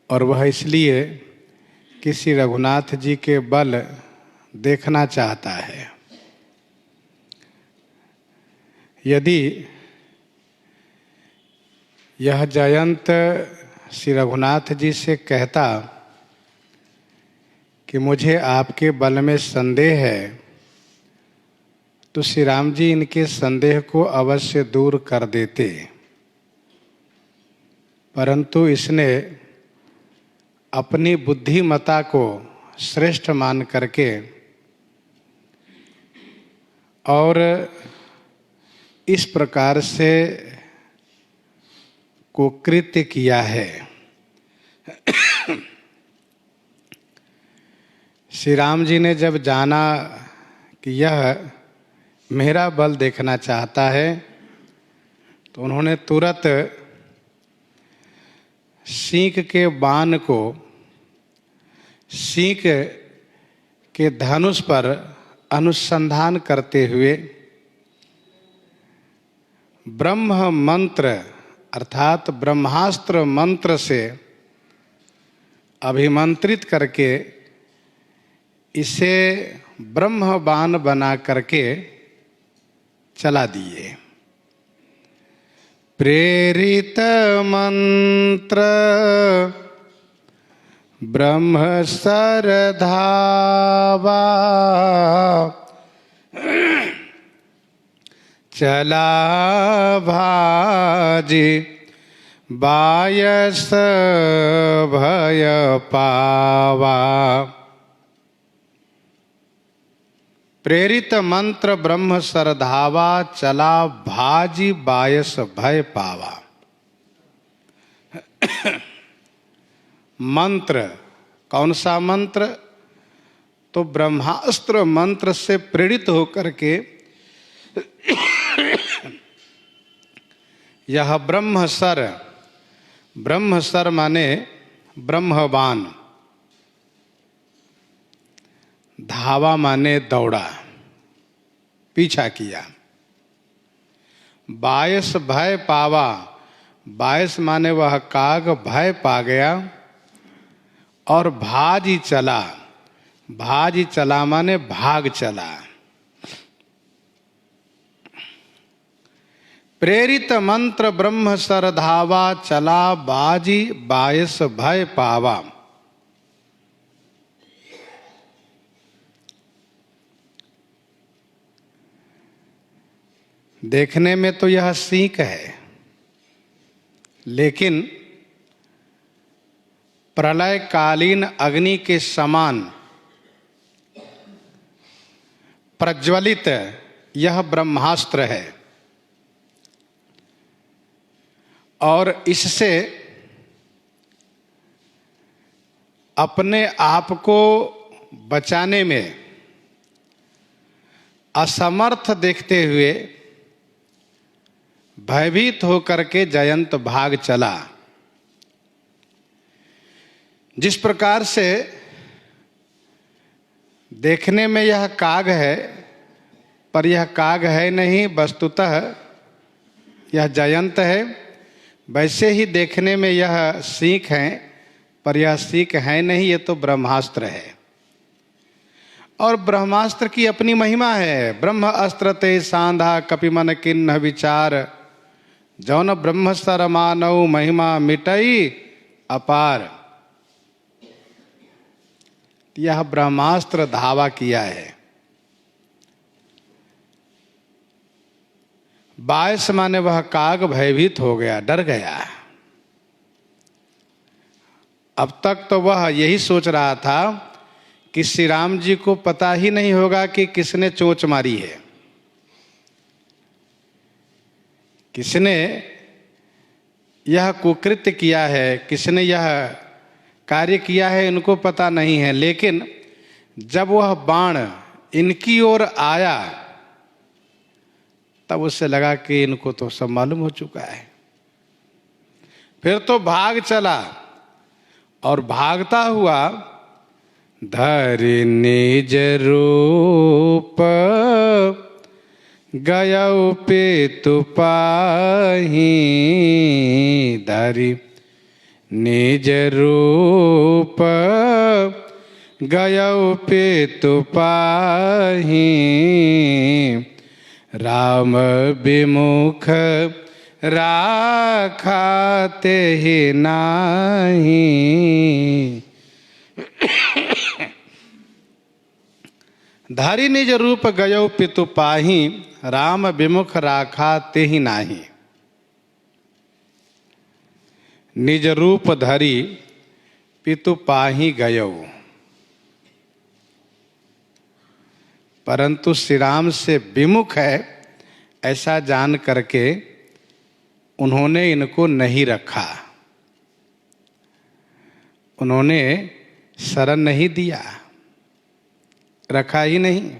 और वह इसलिए कि श्री रघुनाथ जी के बल देखना चाहता है। यदि यह जयंत श्री रघुनाथ जी से कहता कि मुझे आपके बल में संदेह है, तो श्री राम जी इनके संदेह को अवश्य दूर कर देते, परंतु इसने अपनी बुद्धिमता को श्रेष्ठ मान करके और इस प्रकार से कुकृत्य किया है। श्री राम जी ने जब जाना कि यह मेरा बल देखना चाहता है, तो उन्होंने तुरंत सींग के बाण को सींग के धनुष पर अनुसंधान करते हुए ब्रह्म मंत्र अर्थात ब्रह्मास्त्र मंत्र से अभिमंत्रित करके इसे ब्रह्म बाण बना करके चला दिए। प्रेरित मंत्र ब्रह्म सर धावा चला भाजी बायस भय पावा। प्रेरित मंत्र ब्रह्म सरधावा चला भाजी बायस भय पावा। मंत्र कौन सा मंत्र? तो ब्रह्मास्त्र मंत्र से प्रेरित होकर के यह ब्रह्मसर माने ब्रह्मबाण, धावा माने दौड़ा, पीछा किया। बायस भय पावा, बायस माने वह काग भय पा गया। और भाजी चला, भाजी चला माने भाग चला। प्रेरित मंत्र ब्रह्म सर धावा चला बाजी बायस भय पावा। देखने में तो यह सीख है, लेकिन प्रलयकालीन अग्नि के समान प्रज्वलित यह ब्रह्मास्त्र है और इससे अपने आप को बचाने में असमर्थ देखते हुए भयभीत होकर के जयंत भाग चला। जिस प्रकार से देखने में यह काग है, पर यह काग है नहीं, वस्तुतः यह जयंत है। वैसे ही देखने में यह सीख है, पर यह सीख है नहीं, ये तो ब्रह्मास्त्र है। और ब्रह्मास्त्र की अपनी महिमा है। ब्रह्म अस्त्र ते सांधा कपिमन किन्ह विचार, जौन ब्रह्मस्तर मानव महिमा मिटई अपार। यह ब्रह्मास्त्र धावा किया है। बायस माने वह काग भयभीत हो गया, डर गया। अब तक तो वह यही सोच रहा था कि श्री राम जी को पता ही नहीं होगा कि किसने चोंच मारी है, किसने यह कुकृत्य किया है, किसने यह कार्य किया है, इनको पता नहीं है। लेकिन जब वह बाण इनकी ओर आया, तब उससे लगा कि इनको तो सब मालूम हो चुका है। फिर तो भाग चला और भागता हुआ धरि निज रूप गयौ पेतु पाहि, धरि निज रूप गयौ पितु पाहि, राम विमुख राखा तेहि नाहि। धारी निज रूप गयौ पितु पाहि, राम विमुख राखा तेहि नाहि। निज रूप धरि पितु पाहि गयौ, परंतु श्री राम से विमुख है ऐसा जान करके उन्होंने इनको नहीं रखा, उन्होंने शरण नहीं दिया, रखा ही नहीं।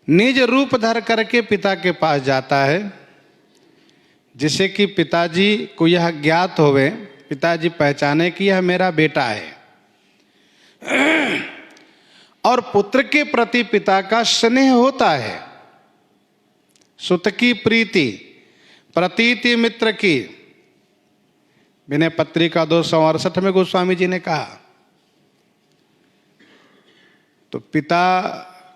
निज रूप धर करके पिता के पास जाता है, जिससे कि पिताजी को यह ज्ञात होवे, पिताजी पहचाने कि यह मेरा बेटा है। और पुत्र के प्रति पिता का स्नेह होता है, सुत की प्रीति, प्रतीति मित्र की। विनय पत्रिका 268 में गोस्वामी जी ने कहा, तो पिता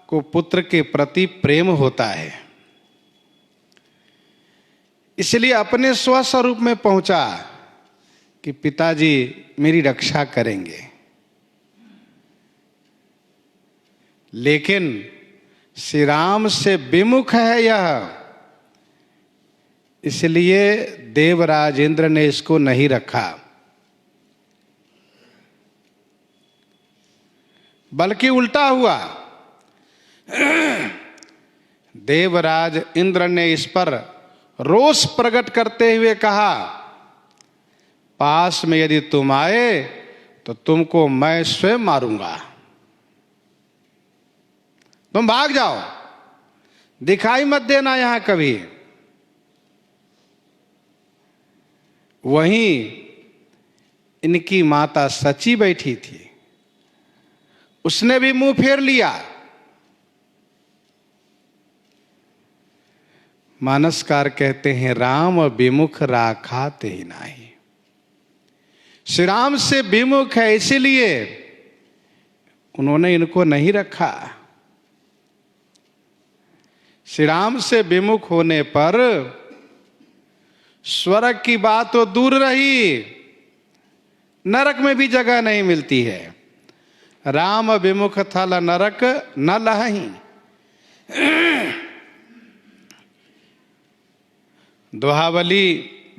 को पुत्र के प्रति प्रेम होता है, इसलिए अपने स्वस्वरूप में पहुंचा कि पिताजी मेरी रक्षा करेंगे। लेकिन श्री राम से विमुख है यह, इसलिए देवराज इंद्र ने इसको नहीं रखा, बल्कि उल्टा हुआ। देवराज इंद्र ने इस पर रोष प्रकट करते हुए कहा, पास में यदि तुम आए तो तुमको मैं स्वयं मारूंगा, तुम भाग जाओ, दिखाई मत देना यहां कभी। वहीं इनकी माता सची बैठी थी, उसने भी मुंह फेर लिया। मानसकार कहते हैं, राम विमुख राखा तेहि नाहि। श्री राम से विमुख है, इसीलिए उन्होंने इनको नहीं रखा। श्री राम से विमुख होने पर स्वर्ग की बात तो दूर रही, नरक में भी जगह नहीं मिलती है। राम विमुख थल नरक न लहहि। दोहावली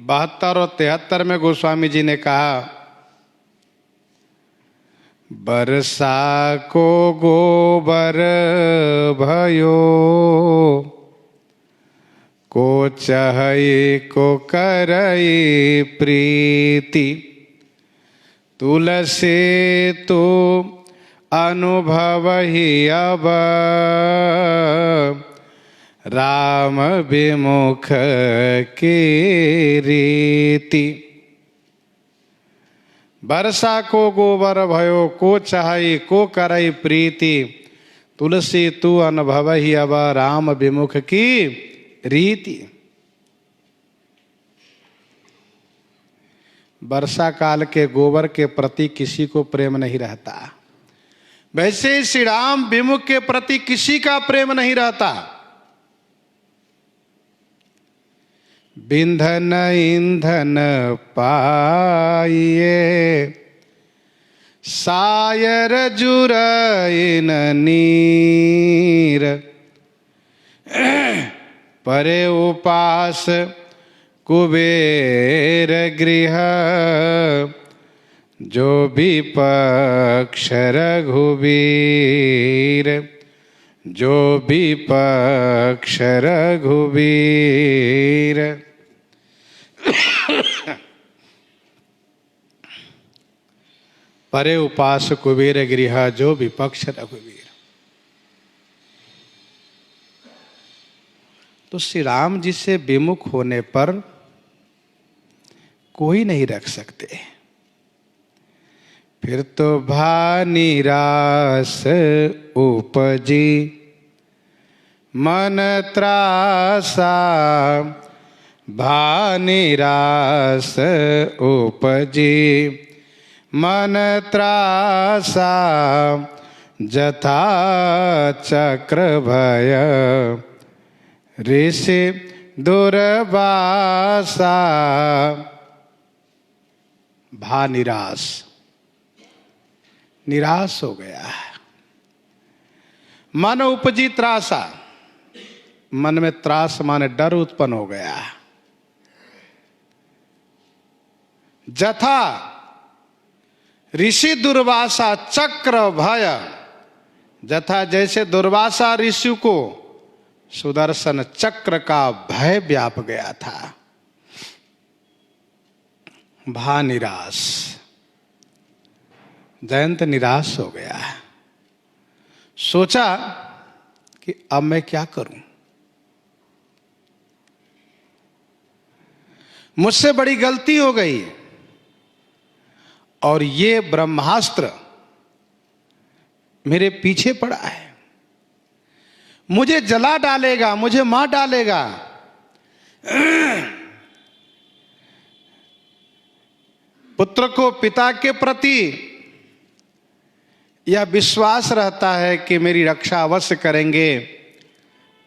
72 और 73 में गोस्वामी जी ने कहा, बरसा को गोबर भयो, को चहई को करई प्रीति, तुलसी तो अनुभव ही अब, राम विमुख की रीति। बरसा को गोबर भयो, को चाहई को करई प्रीति, तुलसी तू अनुभव ही अब, राम विमुख की रीति। वर्षा काल के गोबर के प्रति किसी को प्रेम नहीं रहता, वैसे श्री राम विमुख के प्रति किसी का प्रेम नहीं रहता। बिंधन ईंधन पाइए, सायर जुरइन नीर, परे उपास कुबेर गृह, जो विपक्ष रघुवीर, जो विपक्ष रघुवीर। परे उपास कुबेर गृह, जो विपक्ष रघुवीर। तो श्री राम जी से विमुख होने पर कोई नहीं रख सकते। फिर तो भानिरास उपजी, मन त्रासा भानिरास उपजी मन त्रासा जथा चक्र भय ऋषि दुर्वासा। भानिरास, निराश हो गया। मन उपजी त्रासा, मन में त्रास माने डर उत्पन्न हो गया। जथा ऋषि दुर्वासा चक्र भय, जथा जैसे दुर्वासा ऋषि को सुदर्शन चक्र का भय व्याप गया था। भानिरास, जयंत निराश हो गया। सोचा कि अब मैं क्या करूं, मुझसे बड़ी गलती हो गई और ये ब्रह्मास्त्र मेरे पीछे पड़ा है, मुझे जला डालेगा, मुझे मार डालेगा। पुत्र को पिता के प्रति यह विश्वास रहता है कि मेरी रक्षा अवश्य करेंगे,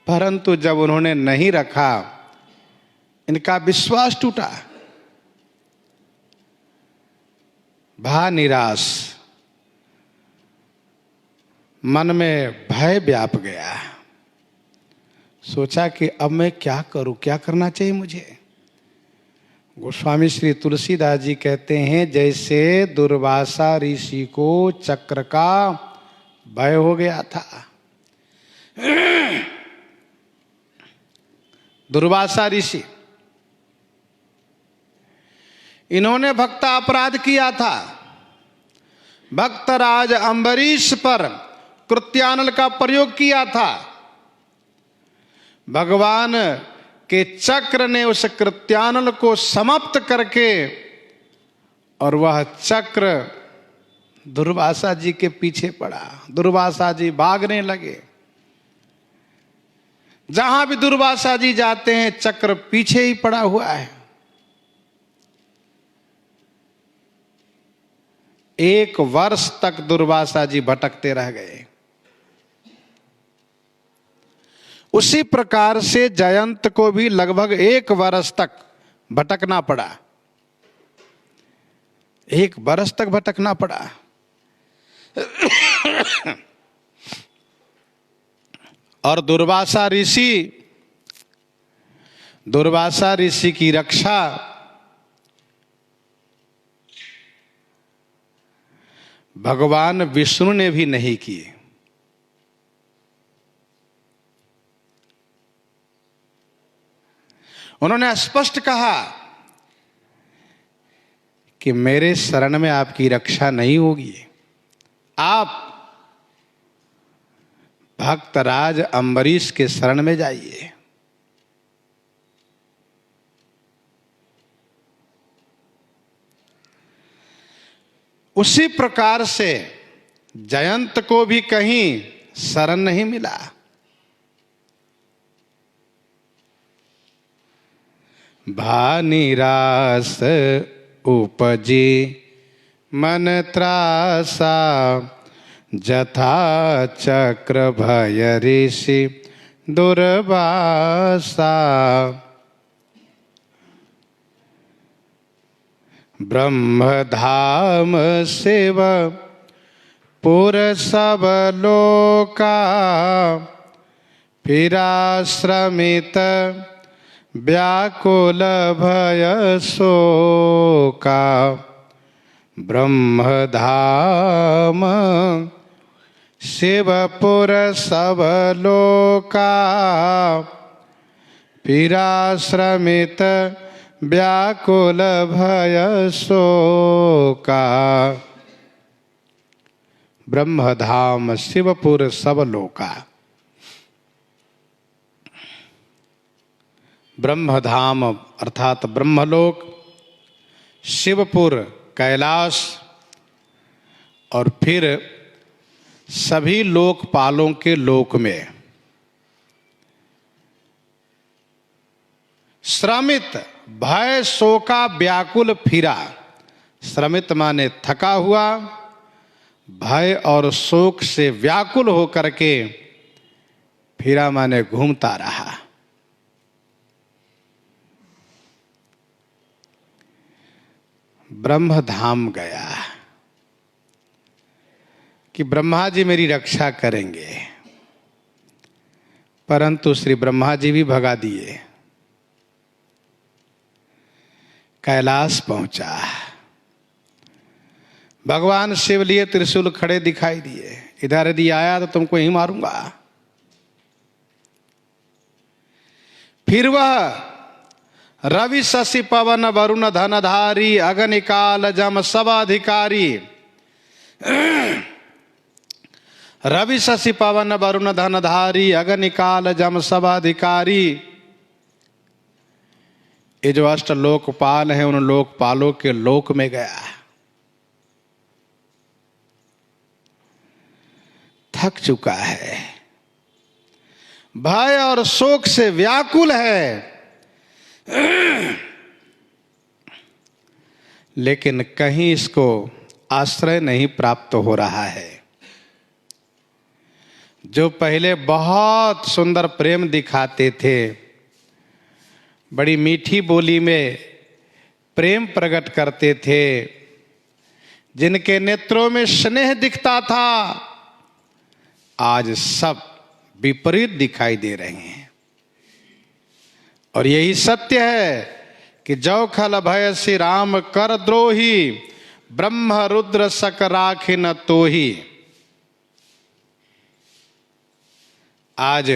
परंतु जब उन्होंने नहीं रखा, इनका विश्वास टूटा। भानिरास, मन में भय व्याप गया। सोचा कि अब मैं क्या करूं, क्या करना चाहिए मुझे। गोस्वामी श्री तुलसीदास जी कहते हैं, जैसे दुर्वासा ऋषि को चक्र का भय हो गया था। दुर्वासा ऋषि, इन्होंने भक्ता अपराध किया था। भक्तराज अम्बरीश पर कृत्यानल का प्रयोग किया था। भगवान के चक्र ने उस कृत्यानल को समाप्त करके, और वह चक्र दुर्वासा जी के पीछे पड़ा। दुर्वासा जी भागने लगे। जहां भी दुर्वासा जी जाते हैं, चक्र पीछे ही पड़ा हुआ है। 1 वर्ष तक दुर्वासा जी भटकते रह गए। उसी प्रकार से जयंत को भी लगभग 1 वर्ष तक भटकना पड़ा। 1 वर्ष तक भटकना पड़ा। और दुर्वासा ऋषि की रक्षा भगवान विष्णु ने भी नहीं की। उन्होंने स्पष्ट कहा कि मेरे शरण में आपकी रक्षा नहीं होगी, आप भक्तराज अम्बरीश के शरण में जाइए। उसी प्रकार से जयंत को भी कहीं शरण नहीं मिला। भानिरास उपजी मन त्रासा जथा चक्र भय ऋषि दुर्वासा। ब्रह्मधाम शिव पुर सब लोका फिराश्रमित व्याकुल भय शोका। ब्रह्मधाम शिवपुर सब लोका फिराश्रमित व्याकुल भय शोका। ब्रह्मधाम शिवपुर सब लोका। ब्रह्मधाम अर्थात ब्रह्मलोक, शिवपुर कैलाश, और फिर सभी लोकपालों के लोक में श्रमित भय शोका व्याकुल फिरा। श्रमित माने थका हुआ, भय और शोक से व्याकुल होकर के फिरा माने घूमता रहा। ब्रह्म धाम गया कि ब्रह्मा जी मेरी रक्षा करेंगे, परंतु श्री ब्रह्मा जी भी भगा दिए। कैलाश पहुंचा, भगवान शिव लिए त्रिशूल खड़े दिखाई दिए, इधर यदि आया तो तुमको ही मारूंगा। फिर वह रवि शशि पवन वरुण धनधारी अग्निकाल जम सब अधिकारी। रवि शशि पवन वरुण धनधारी अग्निकाल जम सब अधिकारी। ये जो अष्ट लोकपाल है, उन लोकपालों के लोक में गया। थक चुका है, भय और शोक से व्याकुल है, लेकिन कहीं इसको आश्रय नहीं प्राप्त हो रहा है। जो पहले बहुत सुंदर प्रेम दिखाते थे, बड़ी मीठी बोली में प्रेम प्रकट करते थे, जिनके नेत्रों में स्नेह दिखता था, आज सब विपरीत दिखाई दे रहे हैं। और यही सत्य है कि जौ खल भय श्री राम कर द्रोही, ब्रह्म रुद्र सक राखि न तोही। आज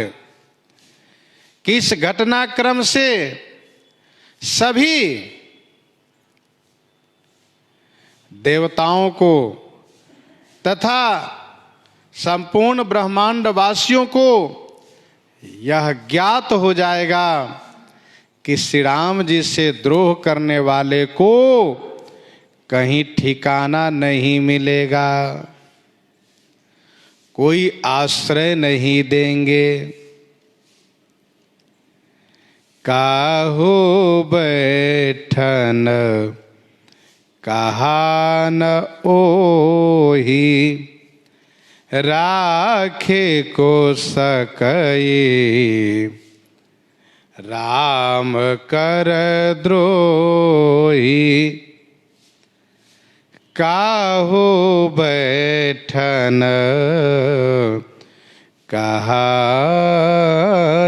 किस घटनाक्रम से सभी देवताओं को तथा संपूर्ण ब्रह्मांड वासियों को यह ज्ञात हो जाएगा कि श्री राम जी से द्रोह करने वाले को कहीं ठिकाना नहीं मिलेगा, कोई आश्रय नहीं देंगे। काहू बैठन कहा न ओही, राखे को सकई राम कर द्रोही। काहू बैठन कहा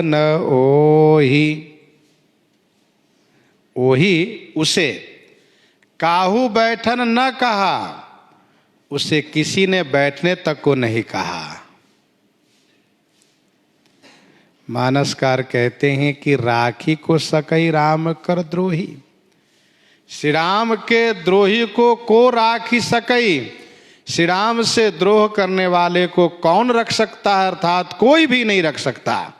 न ओही। ओही उसे, काहू बैठन न कहा, उसे किसी ने बैठने तक को नहीं कहा। मानसकार कहते हैं कि राखी को सकई राम कर द्रोही। श्री राम के द्रोही को राखी सकई। श्री राम से द्रोह करने वाले को कौन रख सकता है, अर्थात कोई भी नहीं रख सकता।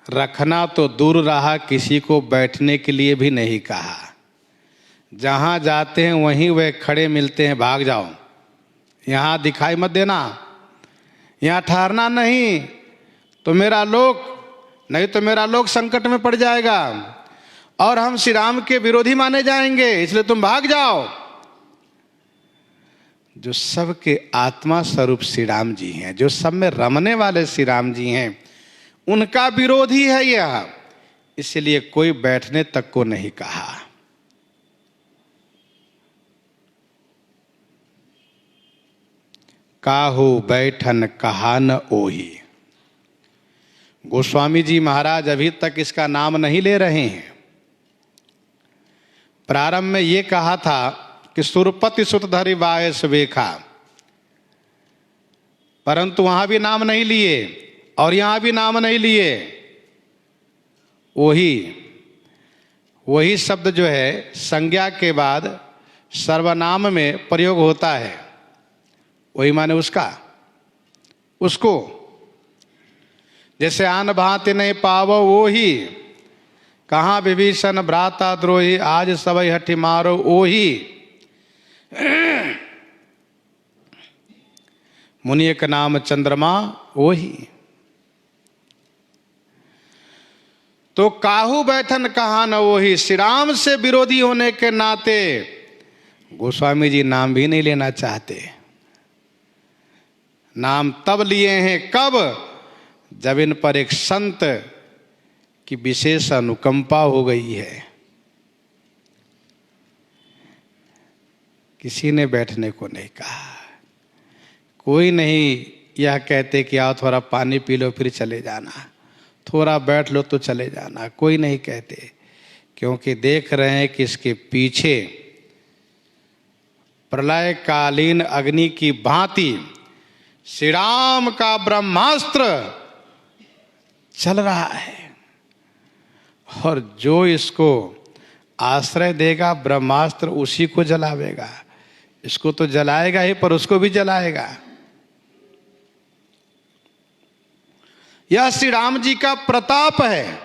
रखना तो दूर रहा, किसी को बैठने के लिए भी नहीं कहा। जहां जाते हैं वहीं वे खड़े मिलते हैं, भाग जाओ, यहां दिखाई मत देना, यहां ठहरना नहीं तो मेरा लोक, नहीं तो मेरा लोक संकट में पड़ जाएगा और हम श्री राम के विरोधी माने जाएंगे, इसलिए तुम भाग जाओ। जो सबके आत्मा स्वरूप श्री राम जी हैं, जो सब में रमने वाले श्री राम जी हैं, उनका विरोधी है यह, इसलिए कोई बैठने तक को नहीं कहा। काहू बैठन कहा न ओही। गोस्वामी जी महाराज अभी तक इसका नाम नहीं ले रहे हैं। प्रारंभ में ये कहा था कि सुरपति सुत धरि वायस वेखा, परंतु वहां भी नाम नहीं लिए और यहां भी नाम नहीं लिए। वही शब्द जो है संज्ञा के बाद सर्वनाम में प्रयोग होता है, वही माने उसको। जैसे आन भांति नहीं पावो वही, कहाँ विभीषण भ्राता द्रोही, आज सबई हठि मारो ओही। मुनि एक नाम चंद्रमा वही। तो काहू बैठन कहा न वही, श्री राम से विरोधी होने के नाते गोस्वामी जी नाम भी नहीं लेना चाहते। नाम तब लिए हैं कब, जब इन पर एक संत की विशेष अनुकंपा हो गई है। किसी ने बैठने को नहीं कहा, कोई नहीं यह कहते कि आओ थोड़ा पानी पी लो फिर चले जाना, थोड़ा बैठ लो तो चले जाना, कोई नहीं कहते। क्योंकि देख रहे हैं कि इसके पीछे प्रलय कालीन अग्नि की भांति श्री राम का ब्रह्मास्त्र चल रहा है, और जो इसको आश्रय देगा ब्रह्मास्त्र उसी को जलावेगा। इसको तो जलाएगा ही पर उसको भी जलाएगा। यह श्री राम जी का प्रताप है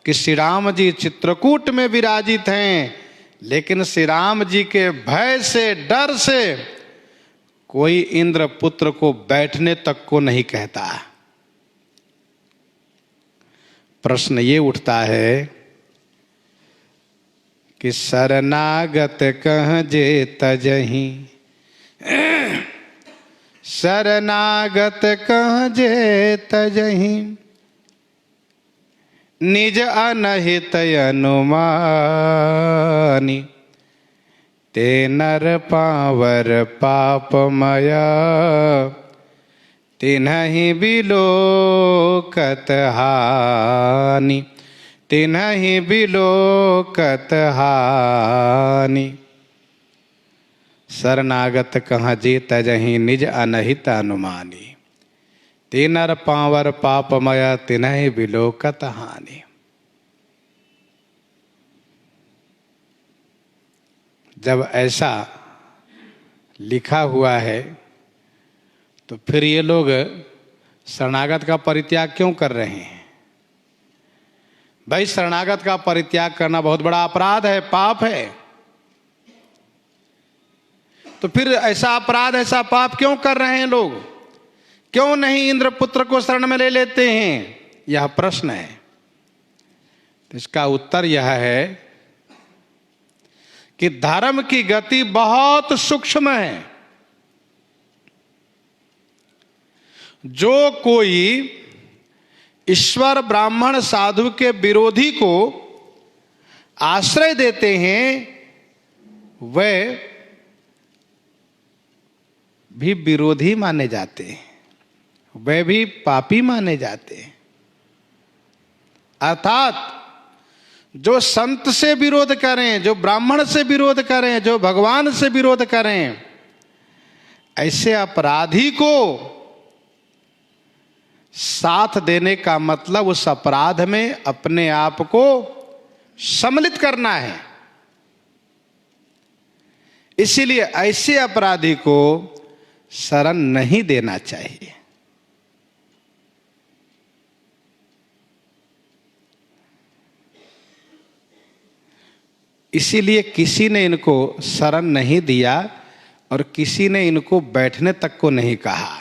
कि श्री राम जी चित्रकूट में विराजित हैं, लेकिन श्री राम जी के भय से, डर से कोई इंद्र पुत्र को बैठने तक को नहीं कहता। प्रश्न ये उठता है कि शरणागत कह जे तजहि, शरणागत कह जे तजहि, निज अनहित अनुमानी, ते नर पावर पापमया, तिन्हि बिलोकत हानि, तिन्हि बिलोकत हानि। शरणागत कहाँ जे तजहि, निज अनहित अनुमानी, ते नर पावर पापमय, तिन्हि बिलोकत हानि। जब ऐसा लिखा हुआ है तो फिर ये लोग शरणागत का परित्याग क्यों कर रहे हैं? भाई शरणागत का परित्याग करना बहुत बड़ा अपराध है, पाप है। तो फिर ऐसा अपराध, ऐसा पाप क्यों कर रहे हैं लोग? क्यों नहीं इंद्रपुत्र को शरण में ले लेते हैं? यह प्रश्न है। तो इसका उत्तर यह है कि धर्म की गति बहुत सूक्ष्म है। जो कोई ईश्वर ब्राह्मण साधु के विरोधी को आश्रय देते हैं वे भी विरोधी माने जाते हैं, वे भी पापी माने जाते हैं। अर्थात जो संत से विरोध करें, जो ब्राह्मण से विरोध करें, जो भगवान से विरोध करें, ऐसे अपराधी को साथ देने का मतलब उस अपराध में अपने आप को सम्मिलित करना है। इसीलिए ऐसे अपराधी को शरण नहीं देना चाहिए। इसीलिए किसी ने इनको शरण नहीं दिया और किसी ने इनको बैठने तक को नहीं कहा।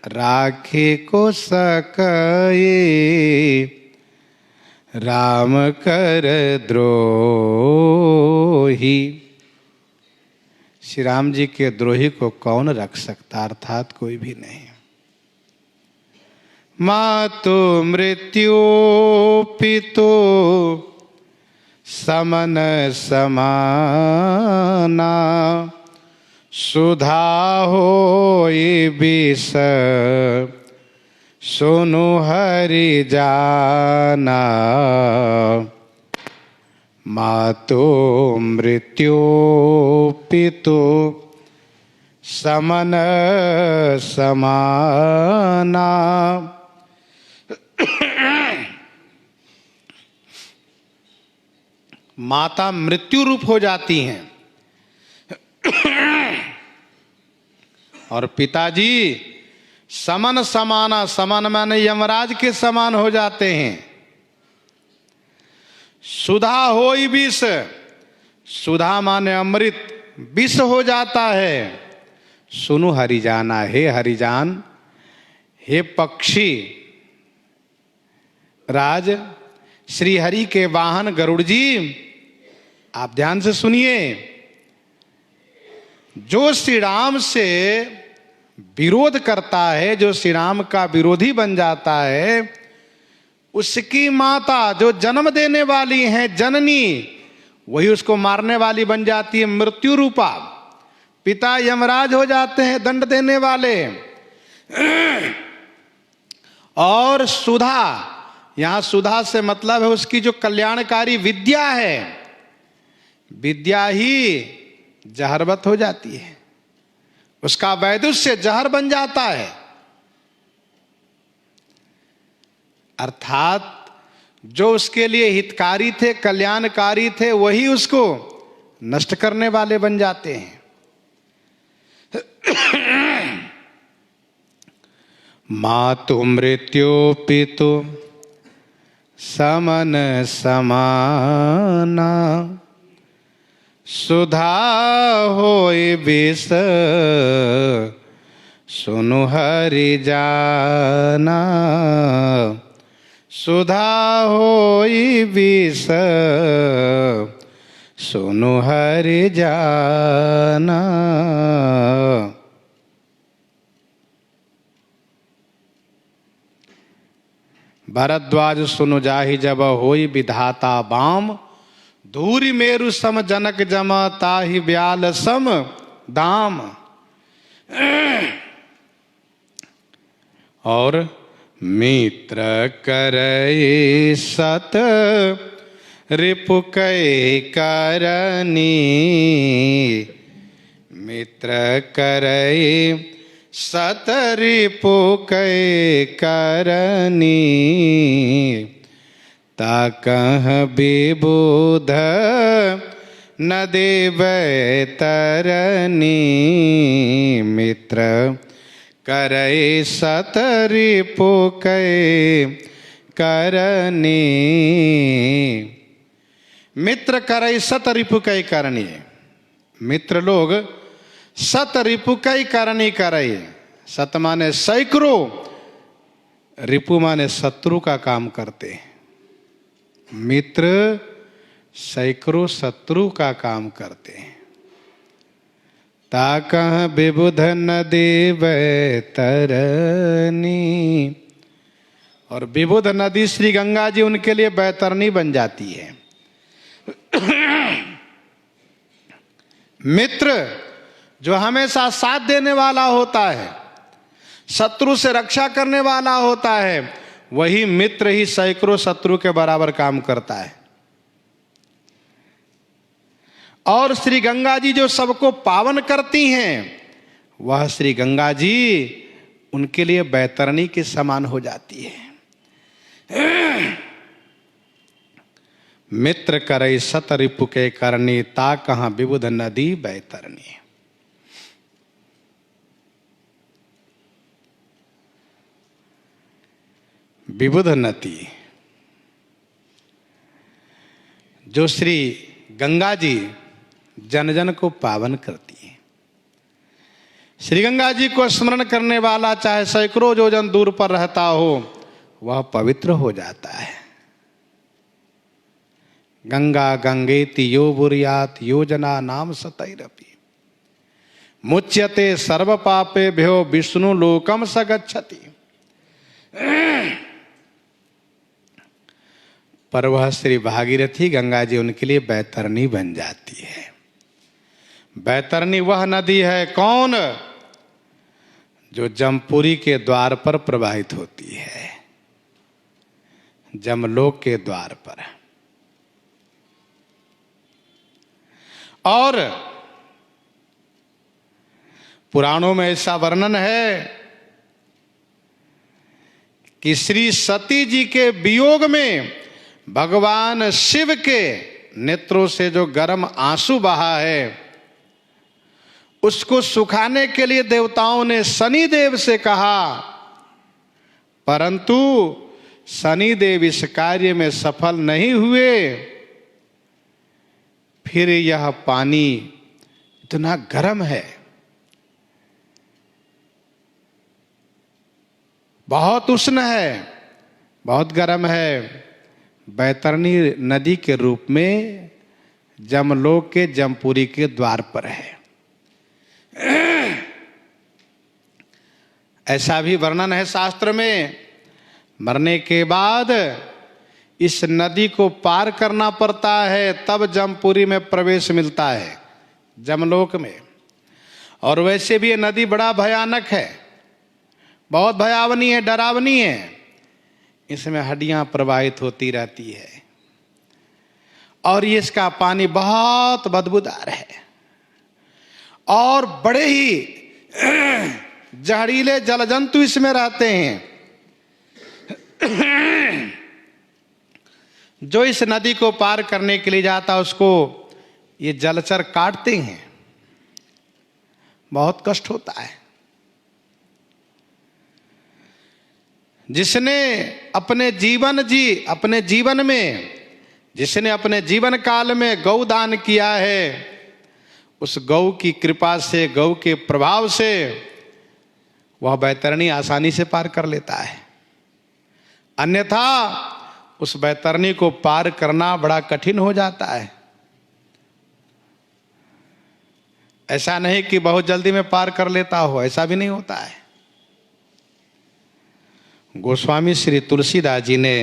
राखे को सकये राम कर द्रोही। श्री राम जी के द्रोही को कौन रख सकता? अर्थात कोई भी नहीं। मातु मृत्यु पितु समन समाना, सुधा होई विष सुनु हरि जाना। मातु मृत्यु पितु समन समाना। माता मृत्यु रूप हो जाती हैं और पिताजी समन समाना, समन माने यमराज के समान हो जाते हैं। सुधा होई विष, सुधा माने अमृत, विष हो जाता है। सुनु हरिजाना, हे हरिजान, हे पक्षी राज, श्री हरि के वाहन गरुड़ जी, आप ध्यान से सुनिए। जो श्री राम से विरोध करता है, जो श्री राम का विरोधी बन जाता है, उसकी माता जो जन्म देने वाली है जननी, वही उसको मारने वाली बन जाती है, मृत्यु रूपा। पिता यमराज हो जाते हैं, दंड देने वाले। और सुधा, यहां सुधा से मतलब है उसकी जो कल्याणकारी विद्या है, विद्या ही जहरवत हो जाती है, उसका वैदुष्य जहर बन जाता है। अर्थात जो उसके लिए हितकारी थे, कल्याणकारी थे, वही उसको नष्ट करने वाले बन जाते हैं। मातु मृत्यु पितु समन समाना, सुधा होय विष सुनु हरि जाना, सुधा होय विष सुनु हरि जाना। भरद्वाज सुनु जाहि जब होई विधाता बाम, धूरि मेरु सम जनक जम ताहि ब्याल सम दाम। और मित्र करई सत रिपु कै करनी, मित्र करई सत रिपु कै करनी, ताकह विबुध न देवै तरनी, मित्र करई सत रिपु कै करनी। मित्र करई सत रिपु कै करनी, मित्र लोग सत रिपु कै करनी करई। सत माने सैकड़ों, रिपु माने शत्रु का काम करते हैं। मित्र सैकड़ों शत्रु का काम करते हैं। ताकह विबुध न देवै तरनी, और विबुध नदी श्री गंगा जी उनके लिए बैतरनी बन जाती है। मित्र जो हमेशा साथ देने वाला होता है, शत्रु से रक्षा करने वाला होता है, वही मित्र ही सैकड़ों शत्रु के बराबर काम करता है। और श्री गंगा जी जो सबको पावन करती हैं, वह श्री गंगा जी उनके लिए बैतरनी के समान हो जाती है। मित्र करई सत रिपु के करनी, ता कहां विबुध नदी बैतरनी। विबुध नदी जो श्री गंगा जी जन जन को पावन करती है। श्री गंगा जी को स्मरण करने वाला चाहे सैकड़ों योजन दूर पर रहता हो, वह पवित्र हो जाता है। गंगा गंगेति यो बुर्यात योजना नाम सतैरपि, मुच्यते सर्व पापे भ्यो विष्णु लोकम स गच्छति। पर वह श्री भागीरथी गंगा जी उनके लिए बैतरनी बन जाती है। बैतरनी वह नदी है कौन, जो जमपुरी के द्वार पर प्रवाहित होती है, जमलोक के द्वार पर। और पुराणों में ऐसा वर्णन है कि श्री सती जी के वियोग में भगवान शिव के नेत्रों से जो गर्म आंसू बहा है, उसको सुखाने के लिए देवताओं ने शनिदेव से कहा, परंतु शनिदेव इस कार्य में सफल नहीं हुए। फिर यह पानी इतना गर्म है बहुत उष्ण है, बहुत गर्म है। बैतरणी नदी के रूप में जमलोक के जमपुरी के द्वार पर है। ऐसा भी वर्णन है शास्त्र में, मरने के बाद इस नदी को पार करना पड़ता है, तब जमपुरी में प्रवेश मिलता है, जमलोक में। और वैसे भी ये नदी बड़ा भयानक है, बहुत भयावनी है, डरावनी है। इसमें हड्डियां प्रवाहित होती रहती है और ये इसका पानी बहुत बदबूदार है और बड़े ही जहरीले जलजंतु इसमें रहते हैं जो इस नदी को पार करने के लिए जाता है उसको ये जलचर काटते हैं, बहुत कष्ट होता है। जिसने अपने जीवन में, जिसने अपने जीवन काल में गौ दान किया है, उस गौ की कृपा से, गौ के प्रभाव से वह बैतरणी आसानी से पार कर लेता है। अन्यथा उस बैतरणी को पार करना बड़ा कठिन हो जाता है। ऐसा नहीं कि बहुत जल्दी में पार कर लेता हो, ऐसा भी नहीं होता है। गोस्वामी श्री तुलसीदास जी ने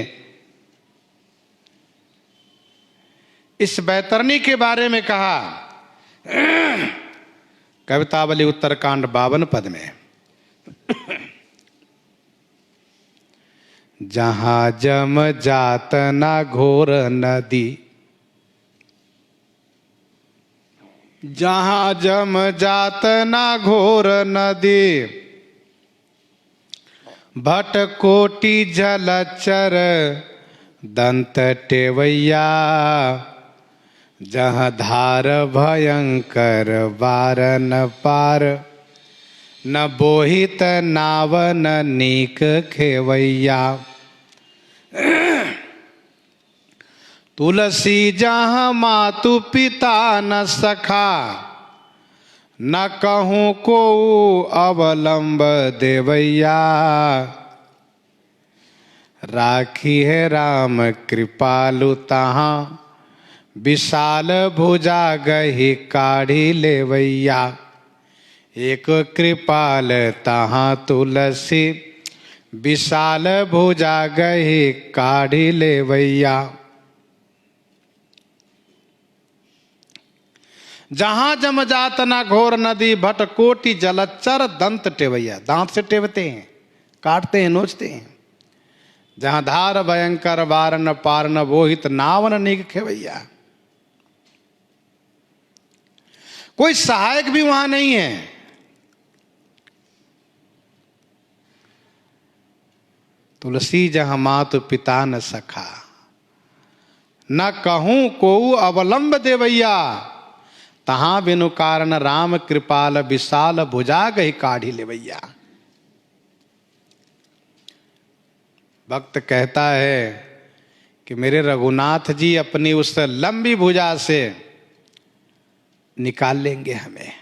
इस बैतरणी के बारे में कहा कवितावली उत्तरकांड 52 पद में, जहां जम जात ना घोर नदी, जहां जम जात ना घोर नदी, भटकोटि जलचर दंत टेवैया, जहाँ धार भयंकर बार न पार, न बोहित नाव न नीक खेवैया। तुलसी जहाँ मातु पिता न सखा, न कहूँ को अवलंब देवैया, राखी है राम कृपालु तहाँ, विशाल भुजा गही काढ़ी लेवैया। एक कृपाल तहाँ तुलसी, विशाल भुजा गही काढ़ी लेवैया। जहां जम जात ना घोर नदी, भटकोटि जलचर दंत टेवैया, दांत से टेवते हैं, काटते हैं, नोचते हैं। जहां धार भयंकर बार न पार, न बोहित नाव न नीक खेवैया। कोई सहायक भी वहां नहीं है। तुलसी जहां मातु पिता न सखा, न कहूं को अवलंब देवैया, तहां बिनु कारण राम कृपाल, विशाल भुजा गही काढ़ी लेवैया। भक्त कहता है कि मेरे रघुनाथ जी अपनी उस लंबी भुजा से निकाल लेंगे हमें।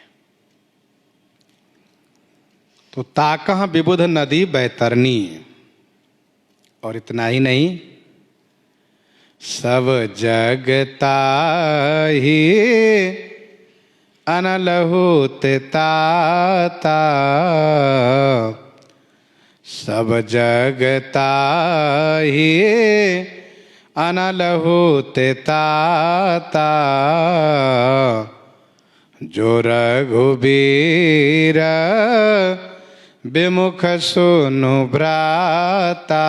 तो ताकह विबुध नदी बैतरणी, और इतना ही नहीं, सब जगता ही अनलहुत ताता, सब जगता ही अनलहुत ताता, जो रघुबीर विमुख सुनु भ्राता,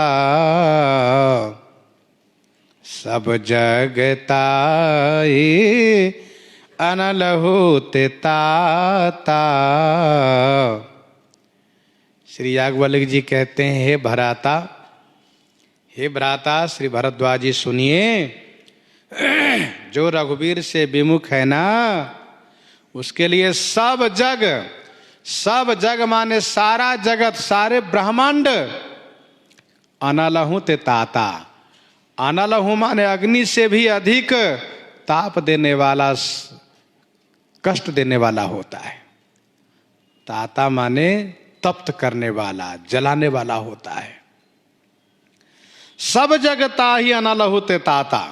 सब जगता ही अनलहुत ताता। श्री याज्ञवल्क्य जी कहते हैं, हे भराता, हे भ्राता श्री भरद्वाज जी सुनिए, जो रघुवीर से विमुख है ना, उसके लिए सब जग माने सारा जगत, सारे ब्रह्मांड, अनलहुत ताता, अनलहु माने अग्नि से भी अधिक ताप देने वाला, कष्ट देने वाला होता है। ताता माने तप्त करने वाला, जलाने वाला होता है। सब जगता ही अनलहुते ताता,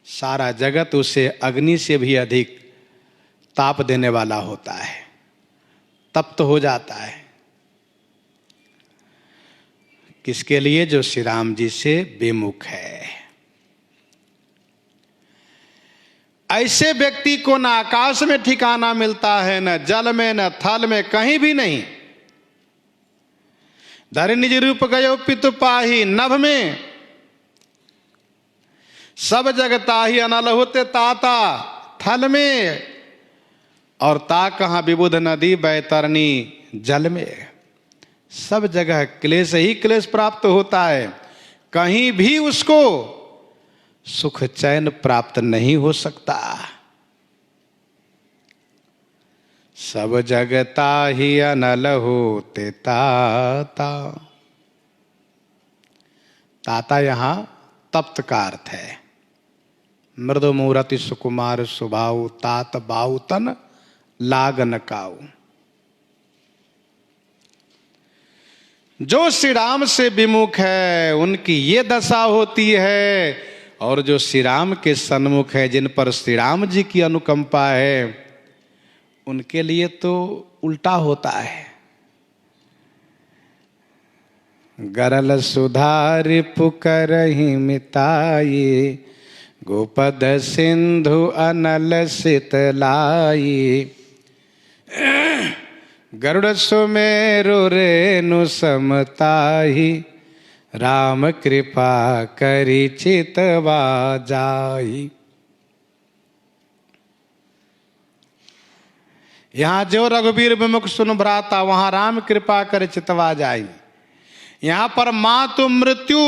सारा जगत उसे अग्नि से भी अधिक ताप देने वाला होता है, तप्त हो जाता है। किसके लिए? जो श्री राम जी से विमुख है। ऐसे व्यक्ति को न आकाश में ठिकाना मिलता है, न जल में, न थल में, कहीं भी नहीं। धरि निज रूप गयो पितु पाही, नभ में सब जगता ही अनलहुते ताता, थल में, और ता कहाँ विबुध नदी बैतरणी, जल में। सब जगह क्लेश ही क्लेश प्राप्त होता है, कहीं भी उसको सुख चैन प्राप्त नहीं हो सकता। सब जगता ही अनलहुते ताता। ताता यहां तप्त का अर्थ है। मृदु मूरति सुकुमार सुभाऊ, तात बाऊ तन लागन काऊ। जो श्री राम से विमुख है उनकी ये दशा होती है, और जो श्री राम के सन्मुख है, जिन पर श्री राम जी की अनुकंपा है, उनके लिए तो उल्टा होता है। गरल सुधार पुकरहि मिताई, गोपद सिंधु अनल शीतलाई। गरुड़ सुमेरु रेणु समताही, राम कृपा करी चितवा जाई। यहां जो रघुवीर विमुख सुन भ्राता, वहां राम कृपा कर चितवा जाई। यहां पर मातु मृत्यु,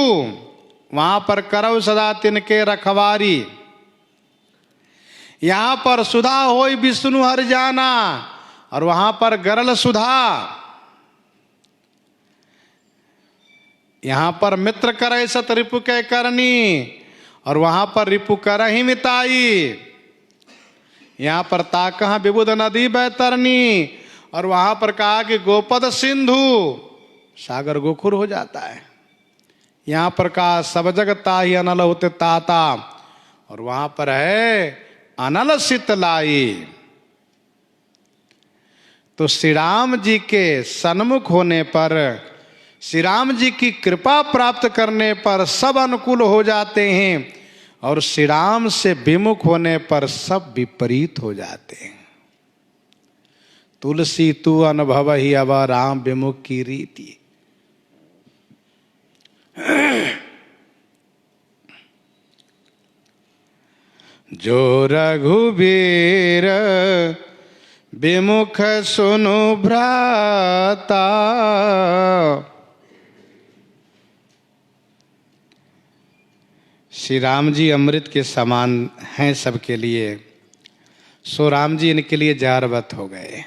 वहां पर करव सदा तिनके रखवारी। यहां पर सुधा होई विष्णु हर जाना, और वहां पर गरल सुधा। यहां पर मित्र करे सत रिपु के करनी, और वहां पर रिपु कर ही मिताई। यहां पर ता कहाँ विबुध नदी बैतरनी, और वहां पर कहा कि गोपद सिंधु, सागर गोखुर हो जाता है। यहां पर कहा सब जगता ही अनलहुते ताता, और वहां पर है अनल शीतलाई। तो श्री राम जी के सन्मुख होने पर, श्री राम जी की कृपा प्राप्त करने पर सब अनुकूल हो जाते हैं, और श्री राम से विमुख होने पर सब विपरीत हो जाते हैं। तुलसी तू अनुभव ही अब राम विमुख की रीति। जो रघुबीर विमुख सुनु भ्राता, श्री राम जी अमृत के समान हैं सबके लिए, सो राम जी इनके लिए जहरवत हो गए।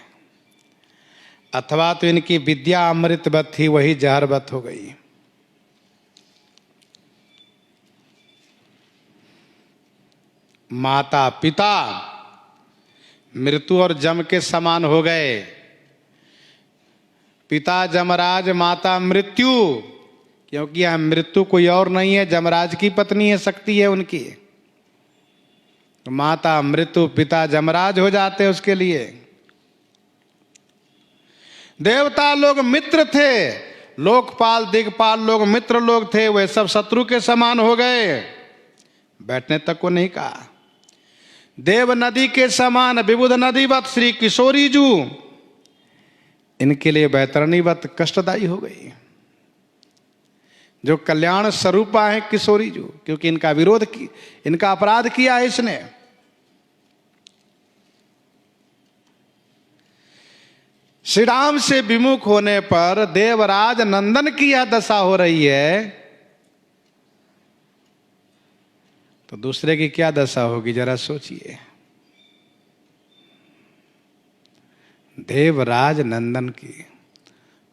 अथवा तो इनकी विद्या अमृतवत थी, वही जहरवत हो गई। माता पिता मृत्यु और जम के समान हो गए। पिता जमराज, माता मृत्यु, क्योंकि यह मृत्यु कोई और नहीं है, जमराज की पत्नी है, शक्ति है उनकी। तो माता मृत्यु, पिता जमराज हो जाते हैं उसके लिए। देवता लोग मित्र थे, लोकपाल दिग्पाल लोग मित्र लोग थे, वे सब शत्रु के समान हो गए, बैठने तक को नहीं कहा। देव नदी के समान विबुध नदीवत श्री किशोरी जू, इनके लिए बैतरणीवत कष्टदायी हो गई। जो कल्याण स्वरूपा है किशोरी जू, क्योंकि इनका विरोध की, इनका अपराध किया है इसने। श्री राम से विमुख होने पर देवराज नंदन की यह दशा हो रही है, तो दूसरे की क्या दशा होगी जरा सोचिए। देवराज नंदन की,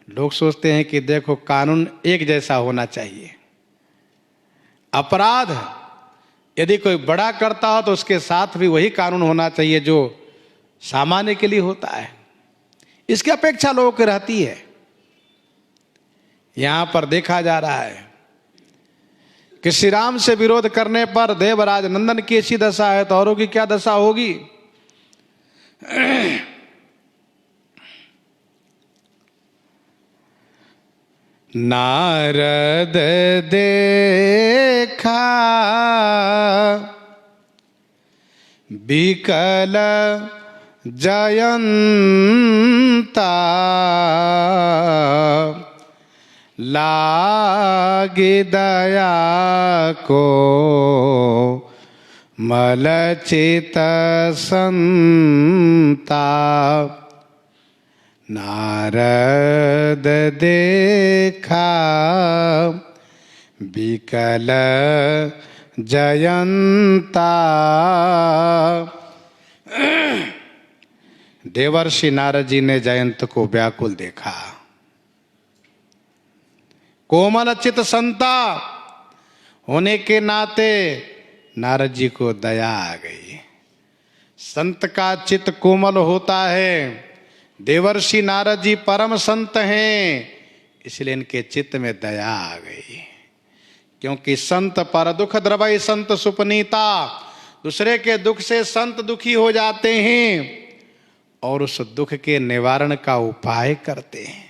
लोग सोचते हैं कि देखो कानून एक जैसा होना चाहिए। अपराध यदि कोई बड़ा करता हो तो उसके साथ भी वही कानून होना चाहिए जो सामान्य के लिए होता है। इसकी अपेक्षा लोगों की रहती है। यहां पर देखा जा रहा है कि श्री राम से विरोध करने पर देवराज नंदन की ऐसी दशा है तो औरों की क्या दशा होगी। नारद देखा बिकल जयंता, लागे दया को मलचित संता। नारद देखा बिकल जयंता। देवर्षि नारद जी ने जयंत को व्याकुल देखा। कोमल चित संता होने के नाते नारद जी को दया आ गई। संत का चित्त कोमल होता है। देवर्षि नारद जी परम संत हैं, इसलिए इनके चित्त में दया आ गई। क्योंकि संत पर दुख द्रवई संत सुपनीता, दूसरे के दुख से संत दुखी हो जाते हैं और उस दुख के निवारण का उपाय करते हैं।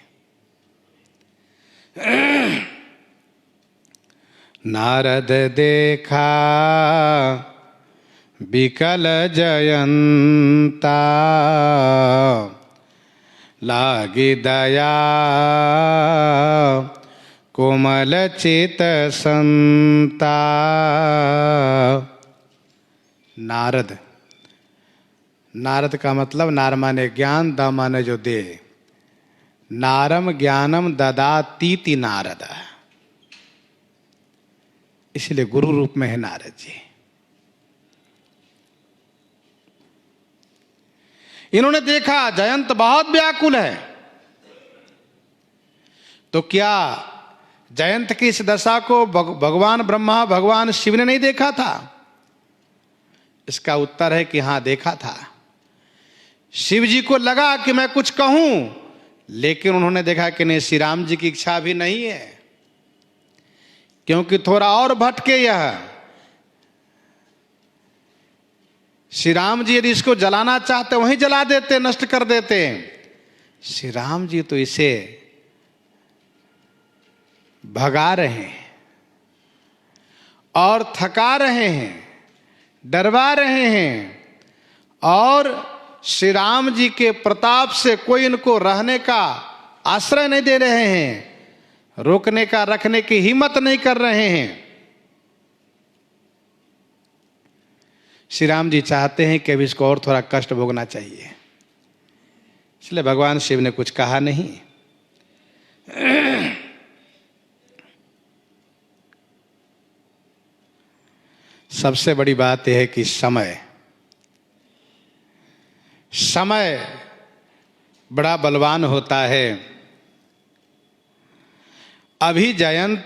नारद देखा बिकल जयंता, लागी दया कोमल चित संता। नारद, नारद का मतलब नार माने ज्ञान, द माने जो दे। नारम ज्ञानम ददातीति नारद, इसलिए गुरु रूप में है नारद जी। इन्होंने देखा जयंत बहुत व्याकुल है, तो क्या जयंत की इस दशा को भगवान ब्रह्मा भगवान शिव ने नहीं देखा था? इसका उत्तर है कि हां देखा था। शिव जी को लगा कि मैं कुछ कहूं, लेकिन उन्होंने देखा कि नहीं, श्री राम जी की इच्छा भी नहीं है, क्योंकि थोड़ा और भटके यह। श्री राम जी यदि इसको जलाना चाहते वहीं जला देते, नष्ट कर देते। श्री राम जी तो इसे भगा रहे हैं और थका रहे हैं, डरवा रहे हैं, और श्री राम जी के प्रताप से कोई इनको रहने का आश्रय नहीं दे रहे हैं, रोकने का रखने की हिम्मत नहीं कर रहे हैं। श्री राम जी चाहते हैं कि अभी इसको और थोड़ा कष्ट भोगना चाहिए, इसलिए भगवान शिव ने कुछ कहा नहीं। सबसे बड़ी बात यह है कि समय बड़ा बलवान होता है। अभी जयंत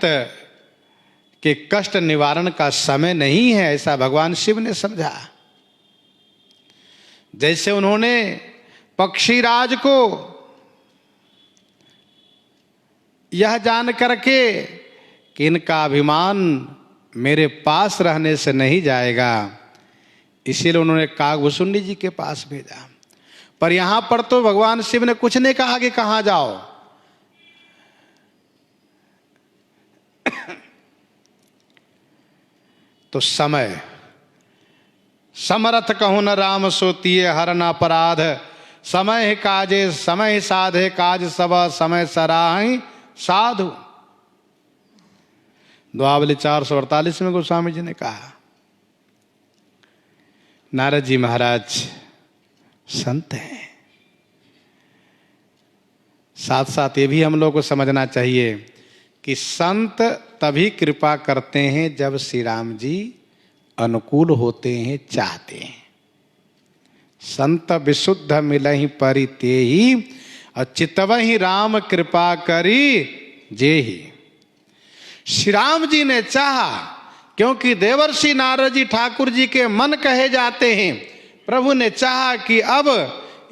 के कष्ट निवारण का समय नहीं है, ऐसा भगवान शिव ने समझा। जैसे उन्होंने पक्षीराज को यह जान करके कि इनका अभिमान मेरे पास रहने से नहीं जाएगा, इसीलिए उन्होंने कागभूषुंडी जी के पास भेजा। पर यहां पर तो भगवान शिव ने कुछ नहीं कहा कि कहां जाओ। तो समय समरथ कहूं न राम सोतिए हर न अपराध, समय ही काजे समय ही साधे काज सब समय सराहि साधु। द्वावली 448 में गोस्वामी जी ने कहा। नारद जी महाराज संत हैं। साथ साथ ये भी हम लोग को समझना चाहिए कि संत तभी कृपा करते हैं जब श्री राम जी अनुकूल होते हैं, चाहते हैं। संत विशुद्ध मिलहि परितेहि, और चितवहि राम कृपा करी जेहि। श्री राम जी ने चाहा, क्योंकि देवर्षि नारद जी ठाकुर जी के मन कहे जाते हैं। प्रभु ने चाहा कि अब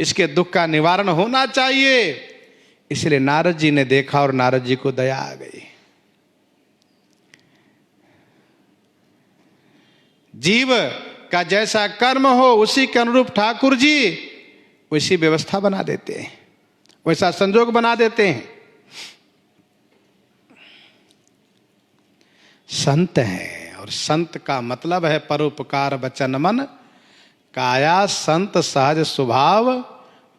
इसके दुख का निवारण होना चाहिए। इसलिए नारद जी ने देखा और नारद जी को दया आ गई। जीव का जैसा कर्म हो उसी के अनुरूप ठाकुर जी वैसी व्यवस्था बना देते हैं, वैसा संजोग बना देते हैं। संत है, और संत का मतलब है परोपकार वचन मन काया, संत सहज स्वभाव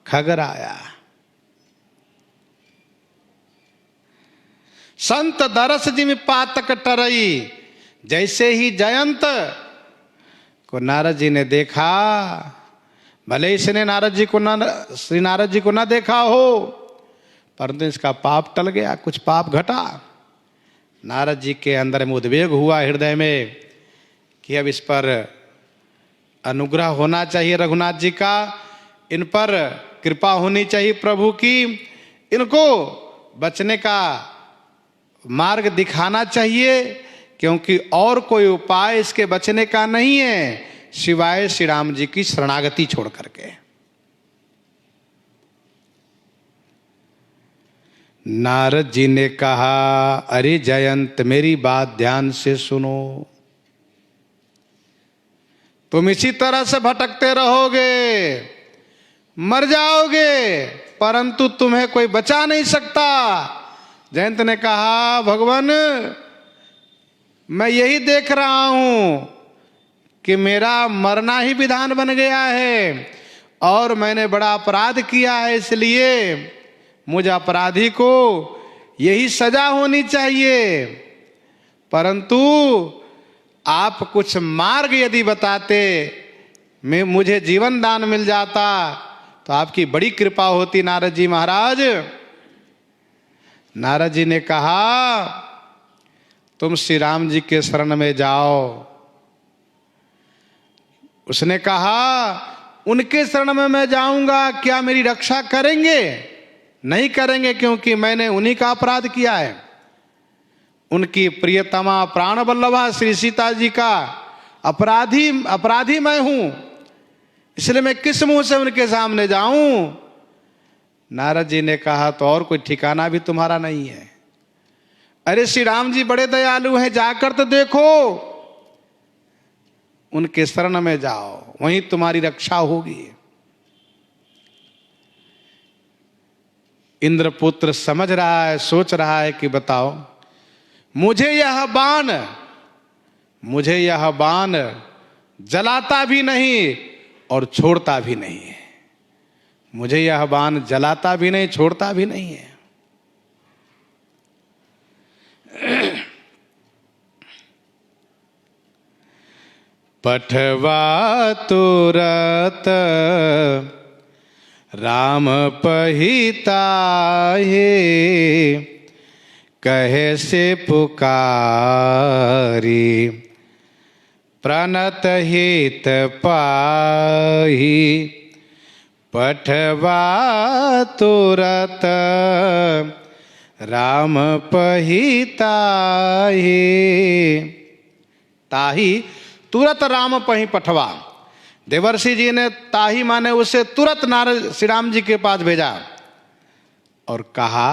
खगराया। संत दरस जिम पातक टरई। जैसे ही जयंत को नारद जी ने देखा, भले इसने श्री नारद जी को ना देखा हो, परंतु इसका पाप टल गया, कुछ पाप घटा। नारद जी के अंदर में उद्वेग हुआ हृदय में कि अब इस पर अनुग्रह होना चाहिए रघुनाथ जी का, इन पर कृपा होनी चाहिए प्रभु की, इनको बचने का मार्ग दिखाना चाहिए, क्योंकि और कोई उपाय इसके बचने का नहीं है सिवाय श्री राम जी की शरणागति छोड़ करके। नारद जी ने कहा, अरे जयंत मेरी बात ध्यान से सुनो, तुम इसी तरह से भटकते रहोगे, मर जाओगे, परंतु तुम्हें कोई बचा नहीं सकता। जयंत ने कहा, भगवान मैं यही देख रहा हूं कि मेरा मरना ही विधान बन गया है और मैंने बड़ा अपराध किया है, इसलिए मुझ अपराधी को यही सजा होनी चाहिए। परंतु आप कुछ मार्ग यदि बताते, मैं मुझे जीवन दान मिल जाता तो आपकी बड़ी कृपा होती नारद जी महाराज। नारद जी ने कहा, तुम श्री राम जी के शरण में जाओ। उसने कहा, उनके शरण में मैं जाऊंगा, क्या मेरी रक्षा करेंगे? नहीं करेंगे, क्योंकि मैंने उन्हीं का अपराध किया है। उनकी प्रियतमा प्राण वल्लभा श्री सीता जी का अपराधी मैं हूं, इसलिए मैं किस मुंह से उनके सामने जाऊं? नारद जी ने कहा, तो और कोई ठिकाना भी तुम्हारा नहीं है। अरे श्री राम जी बड़े दयालु हैं, जाकर तो देखो, उनके शरण में जाओ, वहीं तुम्हारी रक्षा होगी। इंद्रपुत्र समझ रहा है, सोच रहा है कि बताओ, मुझे यह बाण जलाता भी नहीं और छोड़ता भी नहीं है। मुझे यह बाण जलाता भी नहीं, छोड़ता भी नहीं है। पठवा तुरत राम पहिता है, कहे से पुकारी प्रणत हित पाही। पठवा तुरत राम पहिता है। ताही तुरत राम पही पठवा। देवर्षि जी ने ताही माने उसे तुरंत नारद श्री राम जी के पास भेजा और कहा,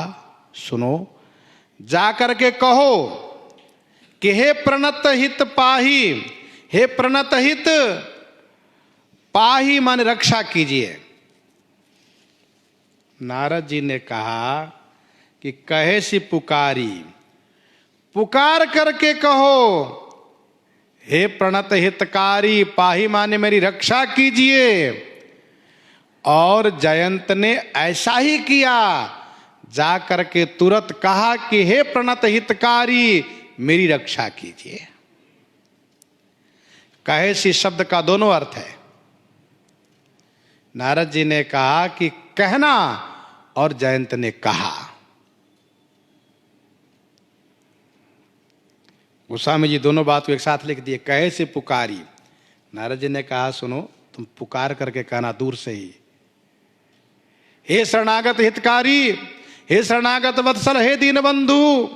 सुनो, जाकर के कहो कि हे प्रणत हित पाही, हे प्रणत हित पाही माने रक्षा कीजिए। नारद जी ने कहा कि कहे सी पुकारी, पुकार करके कहो, हे प्रणत हितकारी पाही माने मेरी रक्षा कीजिए। और जयंत ने ऐसा ही किया, जा करके तुरंत कहा कि हे प्रणत हितकारी मेरी रक्षा कीजिए। कहे सी शब्द का दोनों अर्थ है। नारद जी ने कहा कि कहना, और जयंत ने कहा। गोस्वामी जी दोनों बात को एक साथ लिख दिए, कहे से पुकारी। नारद जी ने कहा, सुनो, तुम पुकार करके कहना दूर से ही, हे शरणागत हितकारी, हे शरणागत वत्सल, हे दीनबंधु,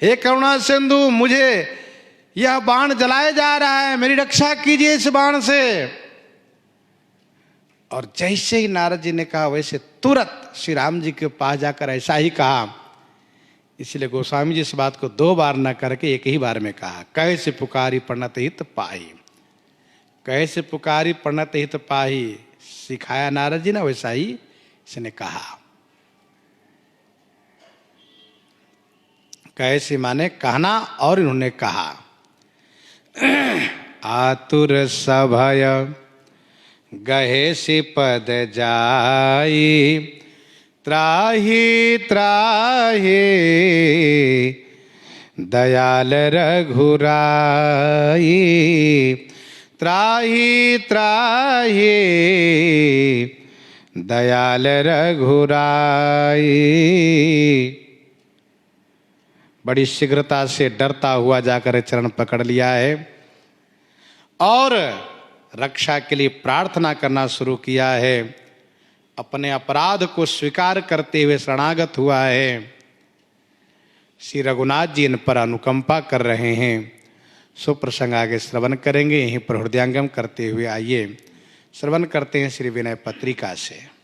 हे करुणा सिंधु, मुझे यह बाण जलाया जा रहा है, मेरी रक्षा कीजिए इस बाण से। और जैसे ही नारद जी ने कहा वैसे तुरंत श्री राम जी के पास जाकर ऐसा ही कहा। इसलिए गोस्वामी जी इस बात को 2 बार न करके एक ही बार में कहा, कैसे पुकारी प्रणत हित पाही। कैसे पुकारी प्रणत हित पाही सिखाया नारद जी ने, वैसा ही इसने कहा। कैसे माने कहना, और इन्होंने कहा। आतुर सभय गहे से पद जाई, त्राहि त्राहि दयाल रघुराई। त्राहि त्राहि दयाल रघुराई। बड़ी शीघ्रता से डरता हुआ जाकर चरण पकड़ लिया है और रक्षा के लिए प्रार्थना करना शुरू किया है। अपने अपराध को स्वीकार करते हुए शरणागत हुआ है। श्री रघुनाथ जी इन पर अनुकंपा कर रहे हैं। सो प्रसंग आगे श्रवण करेंगे। यहीं पर हृदयांगम करते हुए आइए श्रवण करते हैं श्री विनय पत्रिका से।